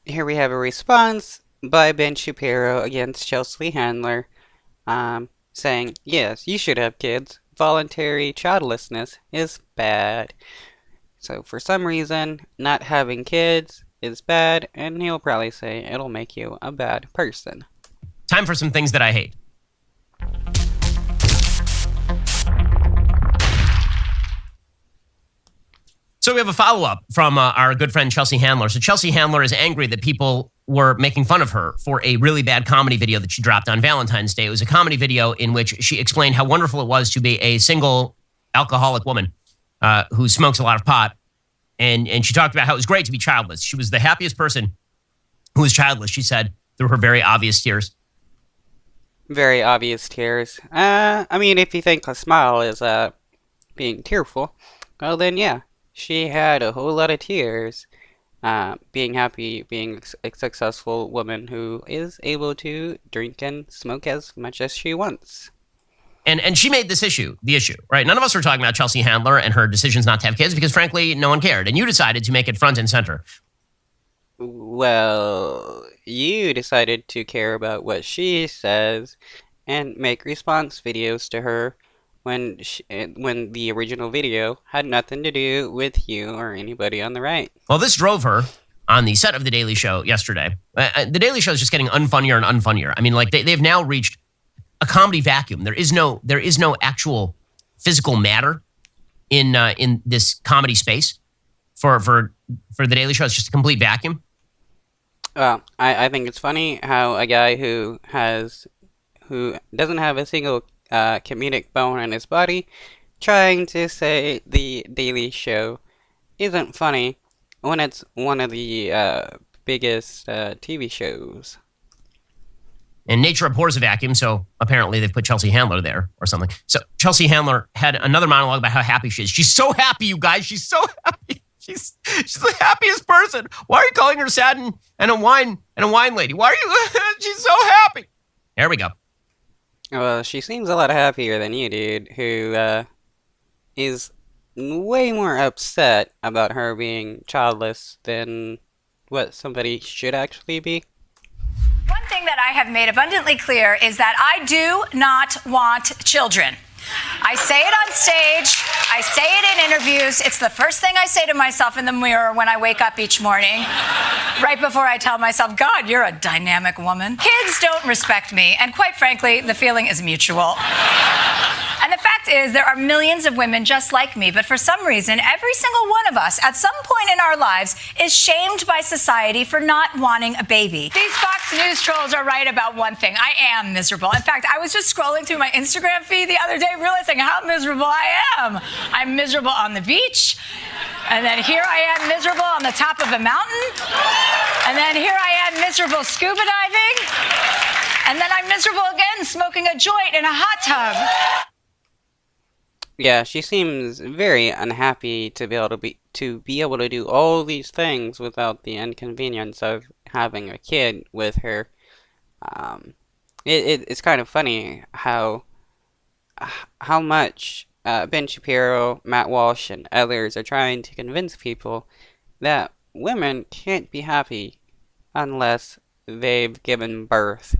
here we have a response by Ben Shapiro against Chelsea Handler, saying, yes, you should have kids. Voluntary childlessness is bad. So for some reason, not having kids is bad, and he'll probably say it'll make you a bad person. Time for some things that I hate. So we have a follow-up from our good friend Chelsea Handler. So Chelsea Handler is angry that people were making fun of her for a really bad comedy video that she dropped on Valentine's Day. It was a comedy video in which she explained how wonderful it was to be a single alcoholic woman who smokes a lot of pot. And she talked about how it was great to be childless. She was the happiest person who was childless, she said, through her very obvious tears. Very obvious tears. I mean, if you think a smile is being tearful, well then yeah, she had a whole lot of tears. Being happy, being a successful woman who is able to drink and smoke as much as she wants. And she made this issue the issue, right? None of us were talking about Chelsea Handler and her decisions not to have kids because, frankly, no one cared. And you decided to make it front and center. Well, you decided to care about what she says and make response videos to her when the original video had nothing to do with you or anybody on the right. Well, this drove her on the set of The Daily Show yesterday. The Daily Show is just getting unfunnier and unfunnier. I mean, like they've now reached a comedy vacuum. There is no actual physical matter in this comedy space for The Daily Show. It's just a complete vacuum. Well, I think it's funny how a guy who doesn't have a single comedic bone in his body trying to say the Daily Show isn't funny when it's one of the biggest TV shows. And nature abhors a vacuum, so apparently they've put Chelsea Handler there or something. So Chelsea Handler had another monologue about how happy she is. She's so happy, you guys. She's so happy. She's the happiest person. Why are you calling her sad and a wine lady? Why are you? She's so happy. There we go. Well, she seems a lot happier than you, dude, who is way more upset about her being childless than what somebody should actually be. One thing that I have made abundantly clear is that I do not want children. I say it on stage. I say it in interviews. It's the first thing I say to myself in the mirror when I wake up each morning, right before I tell myself, God, you're a dynamic woman. Kids don't respect me, and quite frankly, the feeling is mutual. And the fact is, there are millions of women just like me, but for some reason, every single one of us, at some point in our lives, is shamed by society for not wanting a baby. These Fox News trolls are right about one thing. I am miserable. In fact, I was just scrolling through my Instagram feed the other day, realizing how miserable I am. I'm miserable on the beach, and then here I am miserable on the top of a mountain, and then here I am miserable scuba diving, and then I'm miserable again smoking a joint in a hot tub. Yeah, she seems very unhappy to be able to do all these things without the inconvenience of having a kid with her. It's kind of funny how much Ben Shapiro, Matt Walsh, and others are trying to convince people that women can't be happy unless they've given birth.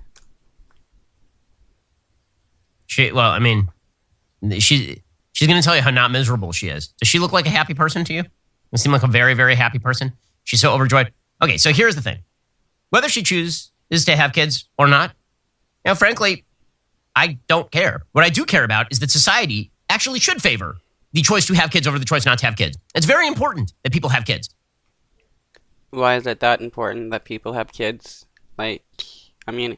She's going to tell you how not miserable she is. Does she look like a happy person to you? Does she seem like a very, very happy person? She's so overjoyed. Okay, so here's the thing. Whether she chooses to have kids or not, frankly, I don't care. What I do care about is that society actually should favor the choice to have kids over the choice not to have kids. It's very important that people have kids. Why is it that important that people have kids? Like, I mean,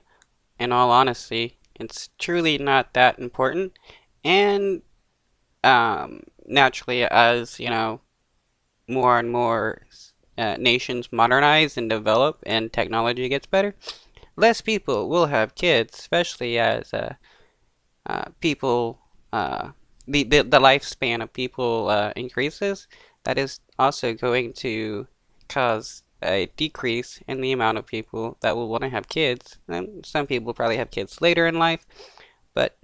in all honesty, it's truly not that important. And naturally, as more and more nations modernize and develop and technology gets better, less people will have kids, especially as people the lifespan of people increases. That is also going to cause a decrease in the amount of people that will want to have kids. And some people probably have kids later in life, but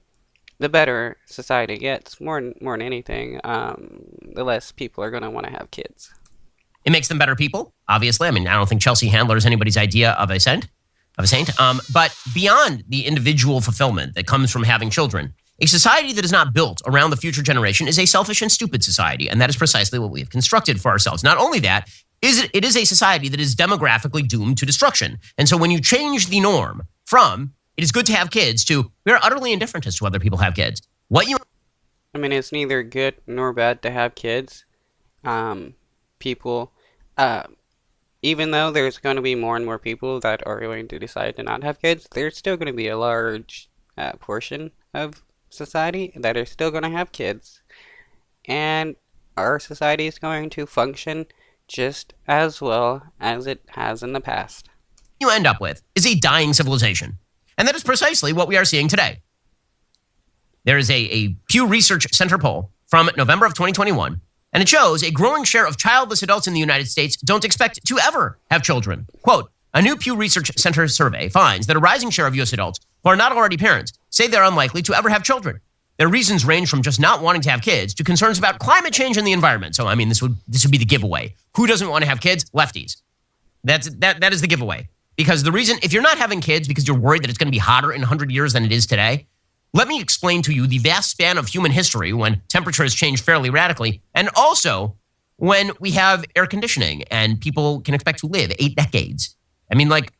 the better society gets, more than anything, the less people are going to want to have kids. It makes them better people, obviously. I mean, I don't think Chelsea Handler is anybody's idea of a saint. But beyond the individual fulfillment that comes from having children, a society that is not built around the future generation is a selfish and stupid society, and that is precisely what we have constructed for ourselves. Not only that, it is a society that is demographically doomed to destruction. And so when you change the norm from it is good to have kids to we are utterly indifferent as to whether people have kids, I mean, it's neither good nor bad to have kids. People, even though there's going to be more and more people that are going to decide to not have kids, there's still going to be a large portion of society that are still going to have kids. And our society is going to function just as well as it has in the past. You end up with is a dying civilization. And that is precisely what we are seeing today. There is a Pew Research Center poll from November of 2021, and it shows a growing share of childless adults in the United States don't expect to ever have children. Quote, a new Pew Research Center survey finds that a rising share of U.S. adults who are not already parents say they're unlikely to ever have children. Their reasons range from just not wanting to have kids to concerns about climate change and the environment. So, I mean, this would be the giveaway. Who doesn't want to have kids? Lefties. That is the giveaway. Because the reason, if you're not having kids because you're worried that it's going to be hotter in 100 years than it is today, let me explain to you the vast span of human history when temperatures change fairly radically, and also when we have air conditioning and people can expect to live 8 decades. I mean, like,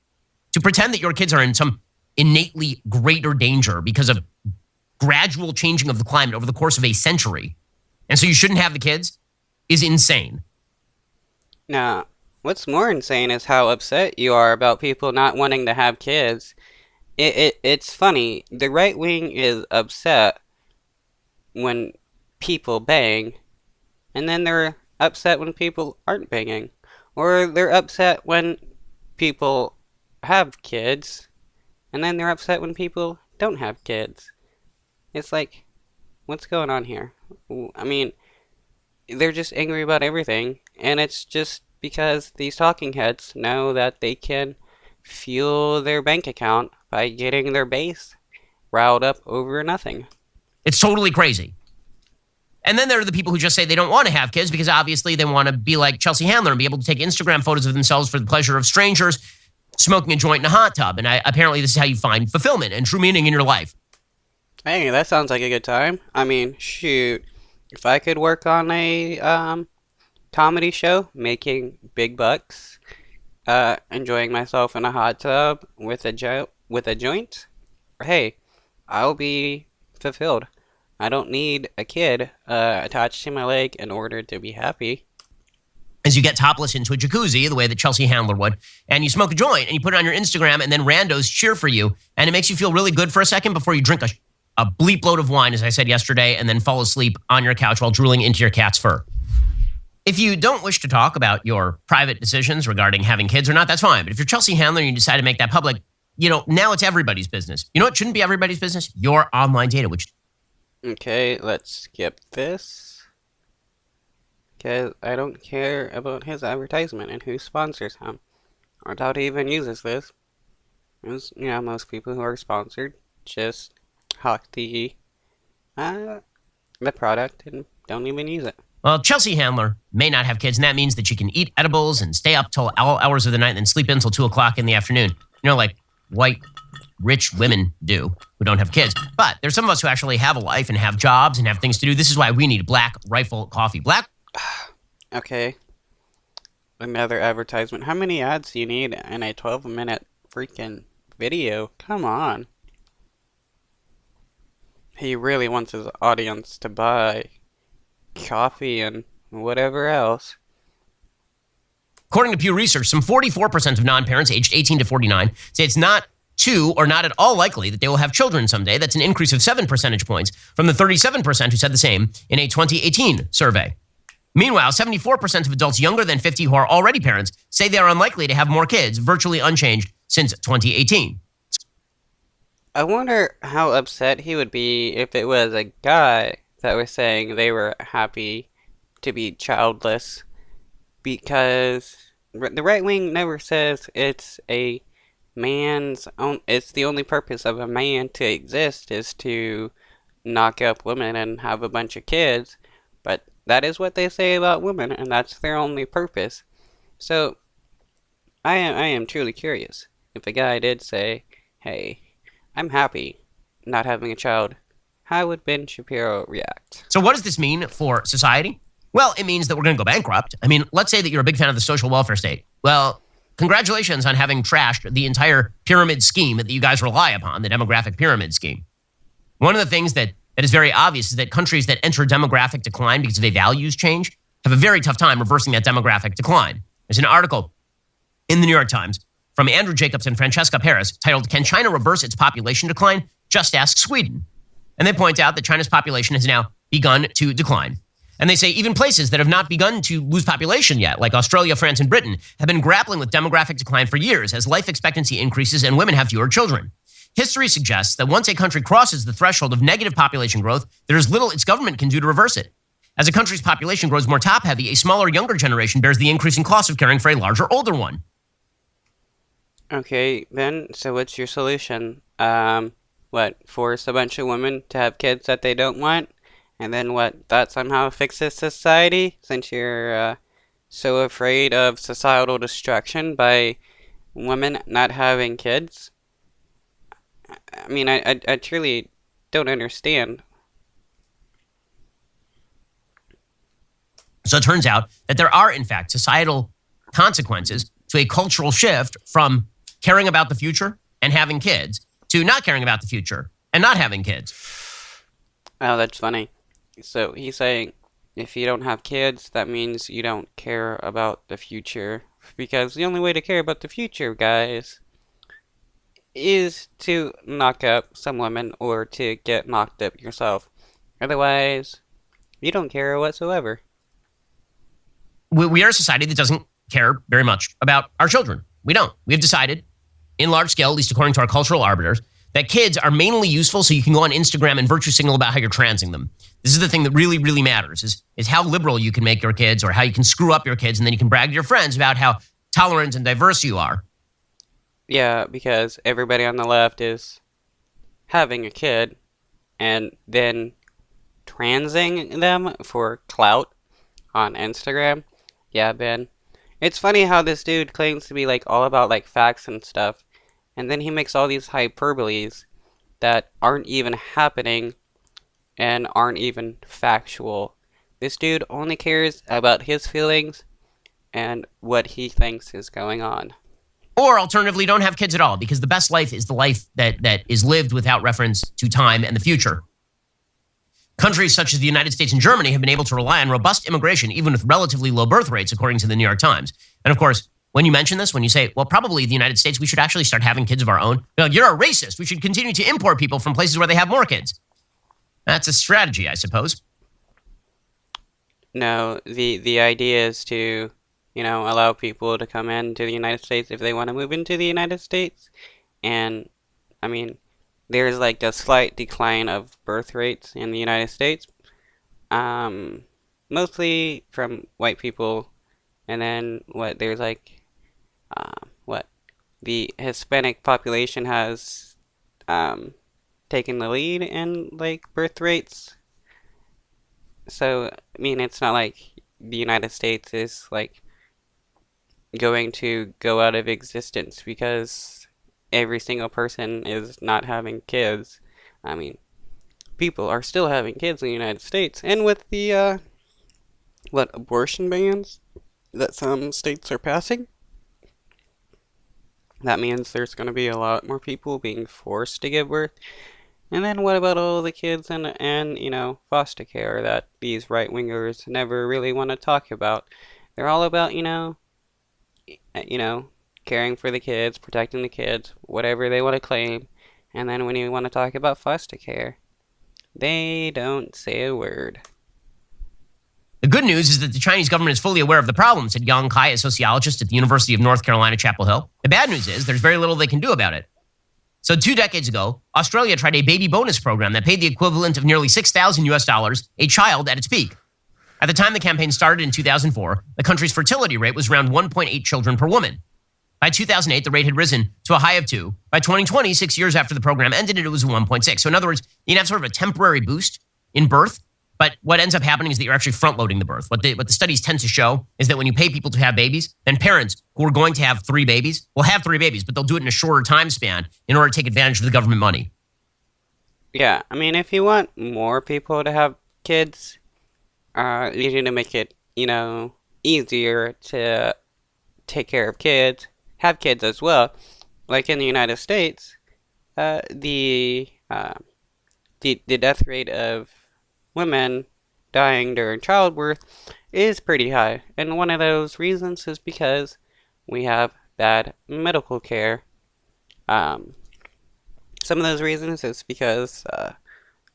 to pretend that your kids are in some innately greater danger because of gradual changing of the climate over the course of a century, and so you shouldn't have the kids, is insane. Now, what's more insane is how upset you are about people not wanting to have kids. It's funny. The right wing is upset when people bang, and then they're upset when people aren't banging. Or they're upset when people have kids, and then they're upset when people don't have kids. It's like, what's going on here? I mean, they're just angry about everything, and it's just because these talking heads know that they can fuel their bank account by getting their base riled up over nothing. It's totally crazy. And then there are the people who just say they don't want to have kids because obviously they want to be like Chelsea Handler and be able to take Instagram photos of themselves for the pleasure of strangers smoking a joint in a hot tub. And apparently this is how you find fulfillment and true meaning in your life. Hey, that sounds like a good time. I mean, shoot, if I could work on a comedy show, making big bucks, enjoying myself in a hot tub with a joint, hey, I'll be fulfilled. I don't need a kid attached to my leg in order to be happy. As you get topless into a jacuzzi, the way that Chelsea Handler would, and you smoke a joint and you put it on your Instagram, and then randos cheer for you, and it makes you feel really good for a second before you drink a bleep load of wine, as I said yesterday, and then fall asleep on your couch while drooling into your cat's fur. If you don't wish to talk about your private decisions regarding having kids or not, that's fine. But if you're Chelsea Handler and you decide to make that public, now it's everybody's business. You know what shouldn't be everybody's business? Your online data, which... Okay, let's skip this. Because I don't care about his advertisement and who sponsors him. Or doubt he even uses this. Because, most people who are sponsored just hawk the product and don't even use it. Well, Chelsea Handler may not have kids, and that means that she can eat edibles and stay up till all hours of the night and then sleep in until 2 o'clock in the afternoon. Like white, rich women do who don't have kids. But there's some of us who actually have a life and have jobs and have things to do. This is why we need Black Rifle Coffee. Okay. Another advertisement. How many ads do you need in a 12-minute freaking video? Come on. He really wants his audience to buy coffee and whatever else. According to Pew Research, some 44% of non-parents aged 18 to 49 say it's not too or not at all likely that they will have children someday. That's an increase of 7 percentage points from the 37% who said the same in a 2018 survey. Meanwhile, 74% of adults younger than 50 who are already parents say they are unlikely to have more kids, virtually unchanged since 2018. I wonder how upset he would be if it was a guy that was saying they were happy to be childless, because the right wing never says it's a man's own, it's the only purpose of a man to exist is to knock up women and have a bunch of kids, but that is what they say about women, and that's their only purpose. So I am truly curious. If a guy did say, "Hey, I'm happy not having a child," how would Ben Shapiro react? So what does this mean for society? Well, it means that we're going to go bankrupt. I mean, let's say that you're a big fan of the social welfare state. Well, congratulations on having trashed the entire pyramid scheme that you guys rely upon, the demographic pyramid scheme. One of the things that is very obvious is that countries that enter demographic decline because of a values change have a very tough time reversing that demographic decline. There's an article in the New York Times from Andrew Jacobs and Francesca Paris titled, "Can China Reverse Its Population Decline? Just Ask Sweden." And they point out that China's population has now begun to decline. And they say even places that have not begun to lose population yet, like Australia, France, and Britain, have been grappling with demographic decline for years as life expectancy increases and women have fewer children. History suggests that once a country crosses the threshold of negative population growth, there is little its government can do to reverse it. As a country's population grows more top-heavy, a smaller, younger generation bears the increasing cost of caring for a larger, older one. Okay, Ben, so what's your solution? What, force a bunch of women to have kids that they don't want? And then what, that somehow fixes society? Since you're so afraid of societal destruction by women not having kids? I mean, I truly don't understand. So it turns out that there are, in fact, societal consequences to a cultural shift from caring about the future and having kids to not caring about the future and not having kids. Oh, that's funny. So he's saying if you don't have kids, that means you don't care about the future. Because the only way to care about the future, guys, is to knock up some women or to get knocked up yourself. Otherwise, you don't care whatsoever. We are a society that doesn't care very much about our children. We don't. We've decided, in large scale, at least according to our cultural arbiters, that kids are mainly useful so you can go on Instagram and virtue signal about how you're transing them. This is the thing that really, really matters, is how liberal you can make your kids or how you can screw up your kids, and then you can brag to your friends about how tolerant and diverse you are. Yeah, because everybody on the left is having a kid and then transing them for clout on Instagram. Yeah, Ben. It's funny how this dude claims to be like all about like facts and stuff, and then he makes all these hyperboles that aren't even happening and aren't even factual. This dude only cares about his feelings and what he thinks is going on. Or alternatively, don't have kids at all, because the best life is the life that is lived without reference to time and the future. Countries such as the United States and Germany have been able to rely on robust immigration, even with relatively low birth rates, according to the New York Times. And of course, when you mention this, when you say, well, probably the United States, we should actually start having kids of our own. You're a racist. We should continue to import people from places where they have more kids. That's a strategy, I suppose. No, the idea is to, allow people to come into the United States if they want to move into the United States. And, I mean, there's like a slight decline of birth rates in the United States. Mostly from white people. And then, there's like, the Hispanic population has, taken the lead in, like, birth rates. So, I mean, it's not like the United States is, like, going to go out of existence because every single person is not having kids. I mean, people are still having kids in the United States. And with the, abortion bans that some states are passing, that means there's going to be a lot more people being forced to give birth. And then what about all the kids and foster care that these right-wingers never really want to talk about? They're all about, caring for the kids, protecting the kids, whatever they want to claim. And then when you want to talk about foster care, they don't say a word. The good news is that the Chinese government is fully aware of the problem, said Yang Kai, a sociologist at the University of North Carolina, Chapel Hill. The bad news is there's very little they can do about it. So 2 decades ago, Australia tried a baby bonus program that paid the equivalent of nearly $6,000 a child at its peak. At the time the campaign started in 2004, the country's fertility rate was around 1.8 children per woman. By 2008, the rate had risen to a high of 2. By 2020, 6 years after the program ended, it was 1.6. So in other words, you'd have sort of a temporary boost in birth But what ends up happening is that you're actually front loading the birth. What the studies tend to show is that when you pay people to have babies, then parents who are going to have 3 babies will have 3 babies, but they'll do it in a shorter time span in order to take advantage of the government money. Yeah, I mean, if you want more people to have kids, you need to make it, easier to take care of kids, have kids as well. Like in the United States, the death rate of women dying during childbirth is pretty high, and one of those reasons is because we have bad medical care. Um, some of those reasons is because a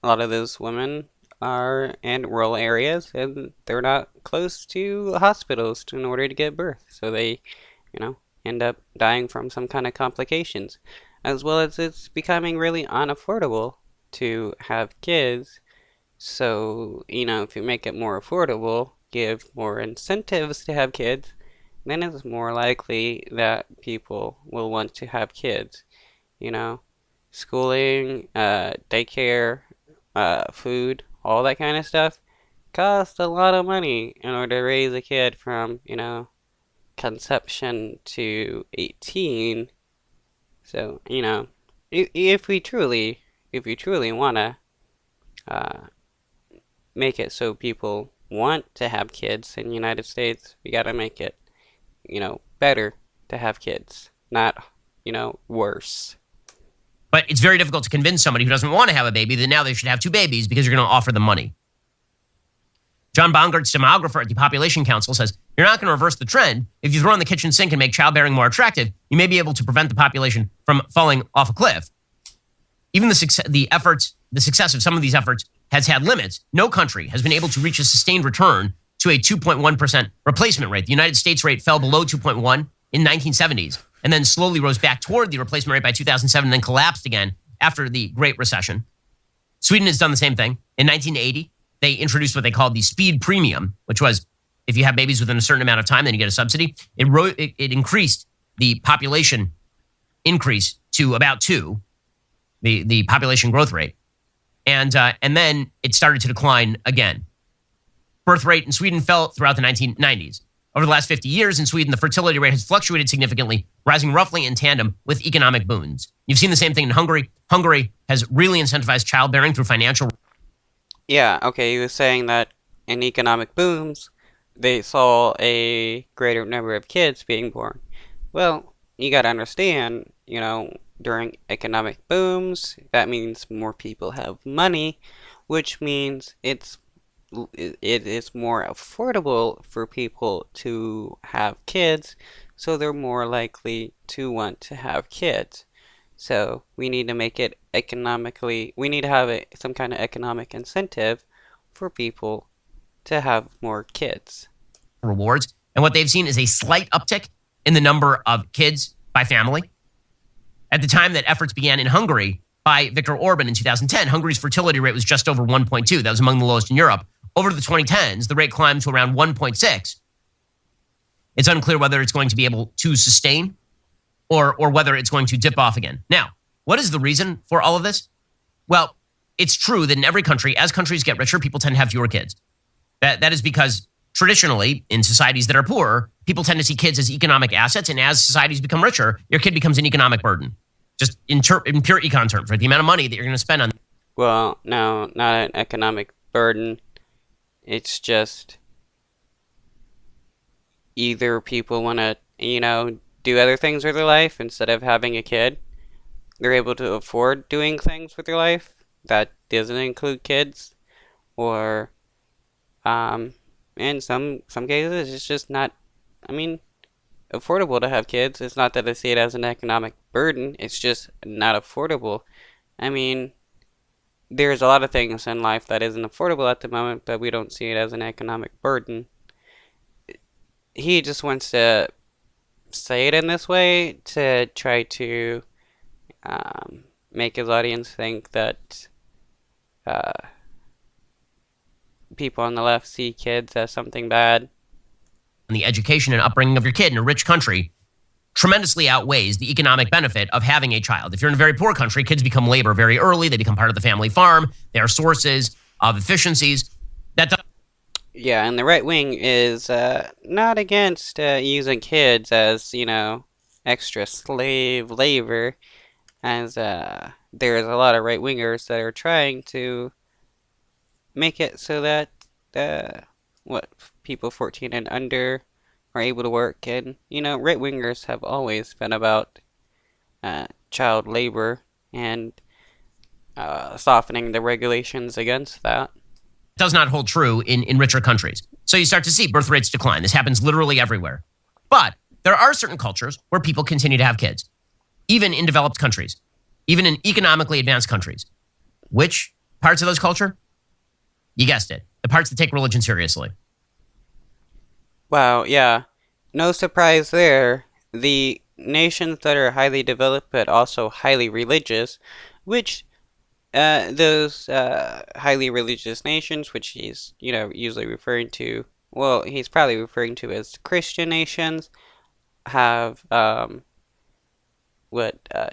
lot of those women are in rural areas and they're not close to hospitals in order to give birth, so they, end up dying from some kind of complications, as well as it's becoming really unaffordable to have kids. So, if you make it more affordable, give more incentives to have kids, then it's more likely that people will want to have kids. Schooling, daycare, food, all that kind of stuff costs a lot of money in order to raise a kid from, conception to 18. So, if we truly want to make it so people want to have kids in the United States, we got to make it, better to have kids, not, worse. But it's very difficult to convince somebody who doesn't want to have a baby that now they should have 2 babies because you're going to offer them money. John Bongart's demographer at the Population Council says, you're not going to reverse the trend. If you throw in the kitchen sink and make childbearing more attractive, you may be able to prevent the population from falling off a cliff. Even the success of some of these efforts has had limits. No country has been able to reach a sustained return to a 2.1% replacement rate. The United States rate fell below 2.1 in 1970s and then slowly rose back toward the replacement rate by 2007 and then collapsed again after the Great Recession. Sweden has done the same thing. In 1980, they introduced what they called the speed premium, which was if you have babies within a certain amount of time, then you get a subsidy. It increased the population increase to about 2, the population growth rate. And then it started to decline again. Birth rate in Sweden fell throughout the 1990s. Over the last 50 years in Sweden, the fertility rate has fluctuated significantly, rising roughly in tandem with economic boons. You've seen the same thing in Hungary. Hungary has really incentivized childbearing through financial. Yeah, okay, you were saying that in economic booms, they saw a greater number of kids being born. Well, you gotta understand, during economic booms, that means more people have money, which means it is more affordable for people to have kids, so they're more likely to want to have kids. So we need to make it we need to have some kind of economic incentive for people to have more kids. Rewards. And what they've seen is a slight uptick in the number of kids by family. At the time that efforts began in Hungary by Viktor Orban in 2010, Hungary's fertility rate was just over 1.2. That was among the lowest in Europe. Over the 2010s, the rate climbed to around 1.6. It's unclear whether it's going to be able to sustain or whether it's going to dip off again. Now, what is the reason for all of this? Well, it's true that in every country, as countries get richer, people tend to have fewer kids. That is because traditionally, in societies that are poorer, people tend to see kids as economic assets, and as societies become richer, your kid becomes an economic burden. Just in pure econ terms, right? The amount of money that you're going to spend on. Well, no, not an economic burden. It's just either people want to, do other things with their life instead of having a kid. They're able to afford doing things with their life that doesn't include kids, or in some cases it's just not, affordable to have kids. It's not that I see it as an economic burden, it's just not affordable. There's a lot of things in life that isn't affordable at the moment, but we don't see it as an economic burden. He just wants to say it in this way to try to make his audience think that people on the left see kids as something bad. And the education and upbringing of your kid in a rich country tremendously outweighs the economic benefit of having a child. If you're in a very poor country, kids become labor very early. They become part of the family farm. They are sources of efficiencies. Yeah, and the right wing is not against using kids as, extra slave labor, as there's a lot of right wingers that are trying to make it so that uh, what people 14 and under are able to work. And right wingers have always been about child labor and softening the regulations against that. Does not hold true in richer countries. So you start to see birth rates decline. This happens literally everywhere. But there are certain cultures where people continue to have kids, even in developed countries, even in economically advanced countries. Which parts of those culture? You guessed it. The parts that take religion seriously. Wow, yeah. No surprise there. The nations that are highly developed but also highly religious, which those highly religious nations, which he's, usually referring to, well, he's probably referring to as Christian nations, have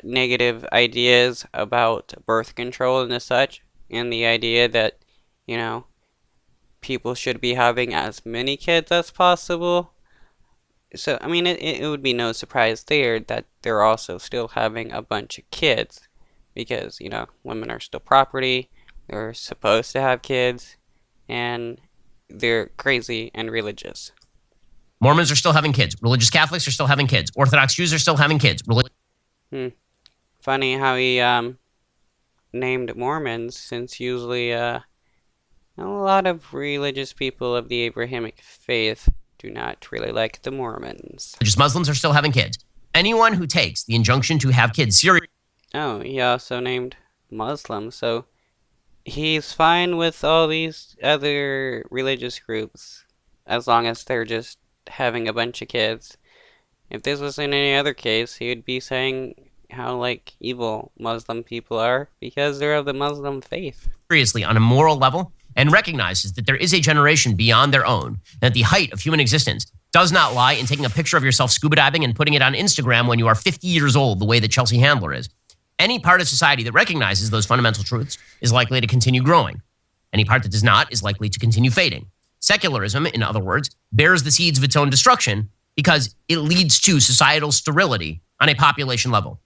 negative ideas about birth control and such, and the idea that, you know, people should be having as many kids as possible. So, I mean, it would be no surprise there that they're also still having a bunch of kids because, women are still property, they're supposed to have kids, and they're crazy and religious. Mormons are still having kids. Religious Catholics are still having kids. Orthodox Jews are still having kids. Hmm. Funny how he named Mormons, since usually a lot of religious people of the Abrahamic faith do not really like the Mormons. Religious Muslims are still having kids. Anyone who takes the injunction to have kids seriously. Oh, he also named Muslims, so he's fine with all these other religious groups as long as they're just having a bunch of kids. If this was in any other case, he would be saying how, evil Muslim people are because they're of the Muslim faith. Seriously on a moral level and recognizes that there is a generation beyond their own, that the height of human existence does not lie in taking a picture of yourself scuba diving and putting it on Instagram when you are 50 years old, the way that Chelsea Handler is. Any part of society that recognizes those fundamental truths is likely to continue growing. Any part that does not is likely to continue fading. Secularism, in other words, bears the seeds of its own destruction because it leads to societal sterility on a population level.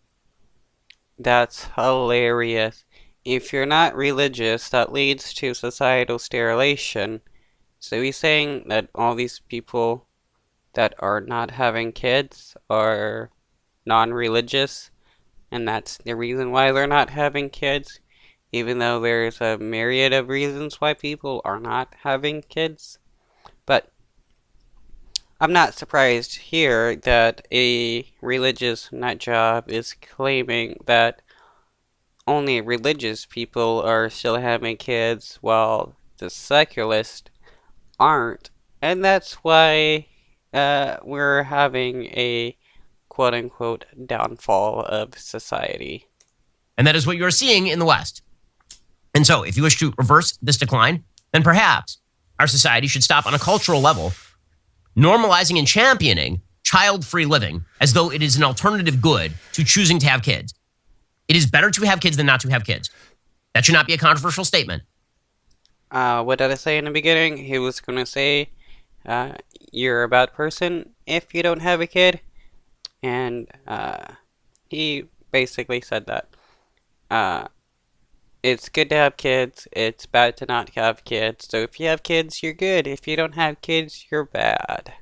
That's hilarious. If you're not religious, that leads to societal sterilization. So he's saying that all these people that are not having kids are non-religious, and that's the reason why they're not having kids, even though there's a myriad of reasons why people are not having kids. But I'm not surprised here that a religious nutjob is claiming that only religious people are still having kids while the secularists aren't. And that's why we're having a quote-unquote downfall of society. And that is what you're seeing in the West. And so if you wish to reverse this decline, then perhaps our society should stop on a cultural level normalizing and championing child-free living as though it is an alternative good to choosing to have kids. It is better to have kids than not to have kids. That should not be a controversial statement. What did I say in the beginning? He was going to say, you're a bad person if you don't have a kid. And he basically said that. It's good to have kids. It's bad to not have kids. So if you have kids, you're good. If you don't have kids, you're bad.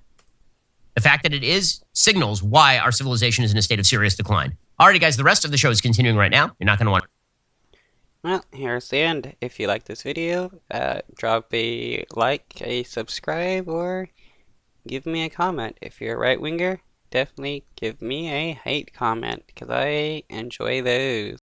The fact that it is signals why our civilization is in a state of serious decline. Alrighty, guys, the rest of the show is continuing right now. You're not going to want. Well, here's the end. If you like this video, drop a like, a subscribe, or give me a comment. If you're a right-winger, definitely give me a hate comment, because I enjoy those.